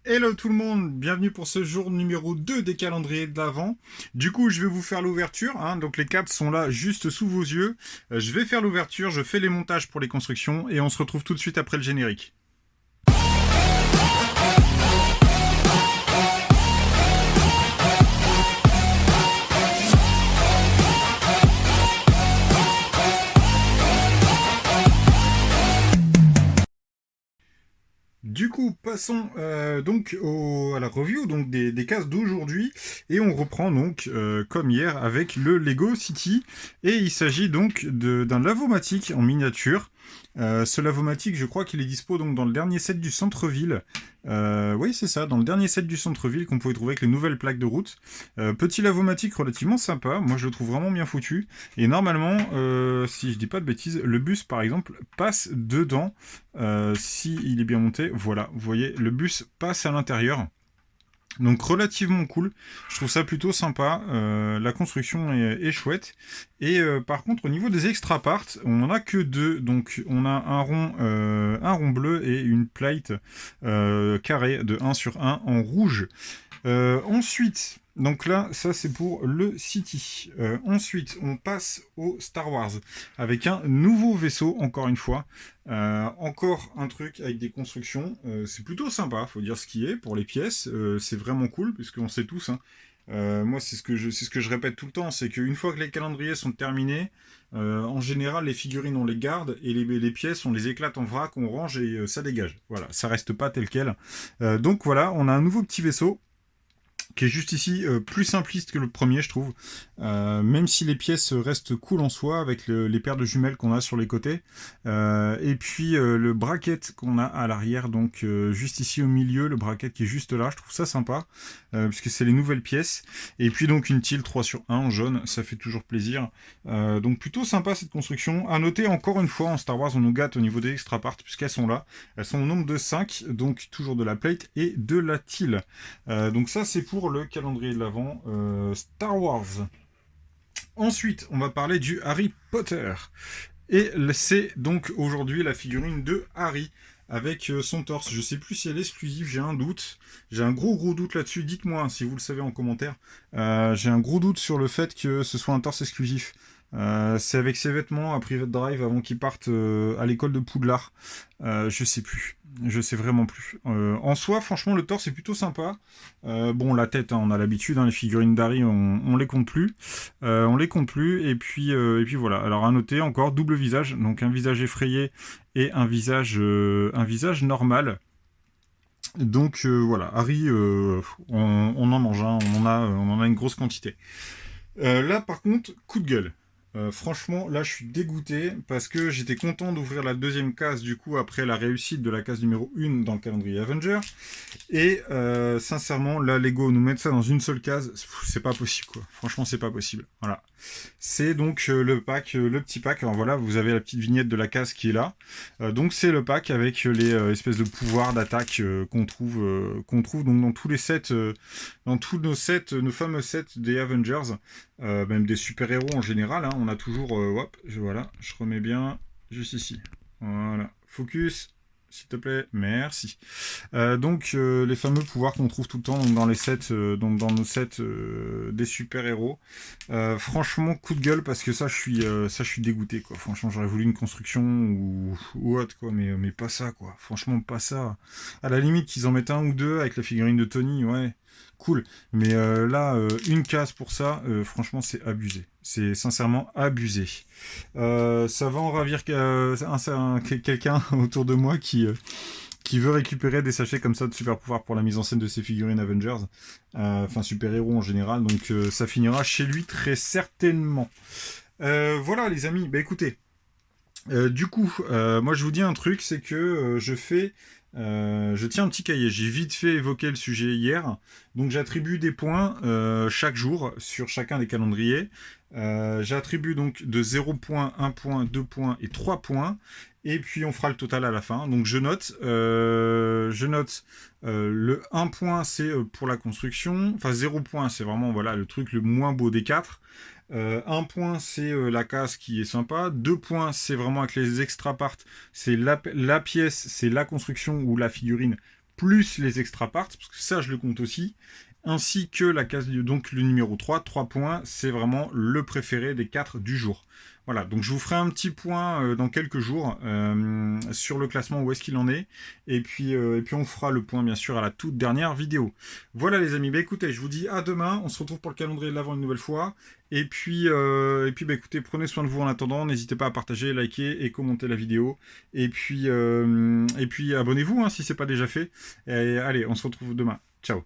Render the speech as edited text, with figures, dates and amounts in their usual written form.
Hello tout le monde, bienvenue pour ce jour numéro 2 des calendriers de l'Avent. Du coup, je vais vous faire l'ouverture, hein, donc les cartes sont là juste sous vos yeux. Je vais faire l'ouverture, je fais les montages pour les constructions et on se retrouve tout de suite après le générique. Du coup, passons à la review des cases d'aujourd'hui et on reprend donc comme hier avec le Lego City et il s'agit donc d'un lavomatique en miniature. Ce lavomatique, je crois qu'il est dispo donc dans le dernier set du centre-ville. Oui, c'est ça, dans le dernier set du centre-ville qu'on pouvait trouver avec les nouvelles plaques de route. Petit lavomatique relativement sympa, moi je le trouve vraiment bien foutu. Et normalement, si je dis pas de bêtises, le bus par exemple passe dedans si il est bien monté. Voilà, vous voyez, le bus passe à l'intérieur. Donc relativement cool, je trouve ça plutôt sympa, la construction est chouette. Et par contre au niveau des extra parts, on en a que deux, donc on a un rond bleu et une plate carrée de 1 sur 1 en rouge. Ensuite, donc là, ça c'est pour le City. Ensuite, on passe au Star Wars avec un nouveau vaisseau, encore une fois. Encore un truc avec des constructions. C'est plutôt sympa, faut dire ce qui est pour les pièces. C'est vraiment cool, puisqu'on sait tous. Hein. Moi, c'est ce que je répète tout le temps, c'est qu'une fois que les calendriers sont terminés, en général, les figurines on les garde et les pièces on les éclate en vrac, on range et ça dégage. Voilà, ça reste pas tel quel. Donc voilà, on a un nouveau petit vaisseau qui est juste ici plus simpliste que le premier, je trouve. Même si les pièces restent cool en soi, avec les paires de jumelles qu'on a sur les côtés. Et puis le bracket qu'on a à l'arrière, donc juste ici au milieu, le bracket qui est juste là, je trouve ça sympa, puisque c'est les nouvelles pièces. Et puis donc une tile 3 sur 1 en jaune, ça fait toujours plaisir. Donc plutôt sympa cette construction. À noter encore une fois, en Star Wars, on nous gâte au niveau des extra parts, puisqu'elles sont là. Elles sont au nombre de 5, donc toujours de la plate et de la tile. Donc ça c'est pour le calendrier de l'Avent Star Wars. Ensuite, on va parler du Harry Potter. Et c'est donc aujourd'hui la figurine de Harry avec son torse. Je sais plus si elle est exclusive, j'ai un doute. J'ai un gros doute là-dessus. Dites-moi hein, si vous le savez en commentaire. J'ai un gros doute sur le fait que ce soit un torse exclusif. C'est avec ses vêtements à Private Drive avant qu'il parte à l'école de Poudlard. Je sais plus. Je sais vraiment plus. En soi, franchement, le torse est plutôt sympa. Bon, la tête, hein, on a l'habitude. Hein, les figurines d'Harry, on les compte plus. On les compte plus. Et puis voilà. Alors à noter encore double visage. Donc un visage effrayé et un visage normal. Donc voilà, Harry, on en mange, hein, on en a une grosse quantité. Là, par contre, coup de gueule. Franchement, là, je suis dégoûté parce que j'étais content d'ouvrir la deuxième case, du coup, après la réussite de la case numéro 1 dans le calendrier Avenger. Et sincèrement, là, Lego nous mettre ça dans une seule case, c'est pas possible, quoi. Franchement, c'est pas possible. Voilà. C'est donc le pack, le petit pack. Alors voilà, vous avez la petite vignette de la case qui est là. Donc c'est le pack avec les espèces de pouvoirs d'attaque qu'on trouve donc dans tous les sets, dans tous nos sets, nos fameux sets des Avengers, même des super-héros en général. Hein, on a toujours, voilà, je remets bien juste ici. Voilà, focus. S'il te plaît, merci. Donc les fameux pouvoirs qu'on trouve tout le temps donc, dans les sets, donc dans nos sets des super-héros. Franchement, coup de gueule parce que ça je suis dégoûté quoi. Franchement, j'aurais voulu une construction ou autre quoi, mais pas ça quoi. Franchement, pas ça. À la limite qu'ils en mettent un ou deux avec la figurine de Tony, ouais, cool. Mais là, une case pour ça, franchement, c'est abusé. C'est sincèrement abusé. Ça va en ravir quelqu'un autour de moi qui veut récupérer des sachets comme ça de super pouvoirs pour la mise en scène de ses figurines Avengers, enfin super-héros en général, donc ça finira chez lui très certainement. Voilà les amis, bah écoutez, du coup, moi je vous dis un truc, c'est que je tiens un petit cahier. J'ai vite fait évoquer le sujet hier, donc j'attribue des points chaque jour sur chacun des calendriers. J'attribue donc de 0 points, 1 point, 2 points et 3 points. Et puis on fera le total à la fin. Donc je note le 1 point c'est pour la construction. Enfin 0 point c'est vraiment voilà le truc le moins beau des 4. 1 point c'est la case qui est sympa. 2 points c'est vraiment avec les extra parts. C'est la pièce, c'est la construction ou la figurine plus les extra parts, parce que ça je le compte aussi, ainsi que la case, donc le numéro 3 points, c'est vraiment le préféré des 4 du jour. Voilà, donc je vous ferai un petit point dans quelques jours sur le classement, où est-ce qu'il en est, et puis on fera le point bien sûr à la toute dernière vidéo. Voilà les amis, bah écoutez, je vous dis à demain, on se retrouve pour le calendrier de l'Avent une nouvelle fois, et puis bah écoutez, prenez soin de vous en attendant, n'hésitez pas à partager, liker et commenter la vidéo, et puis abonnez-vous hein, si c'est pas déjà fait, et allez, on se retrouve demain, ciao.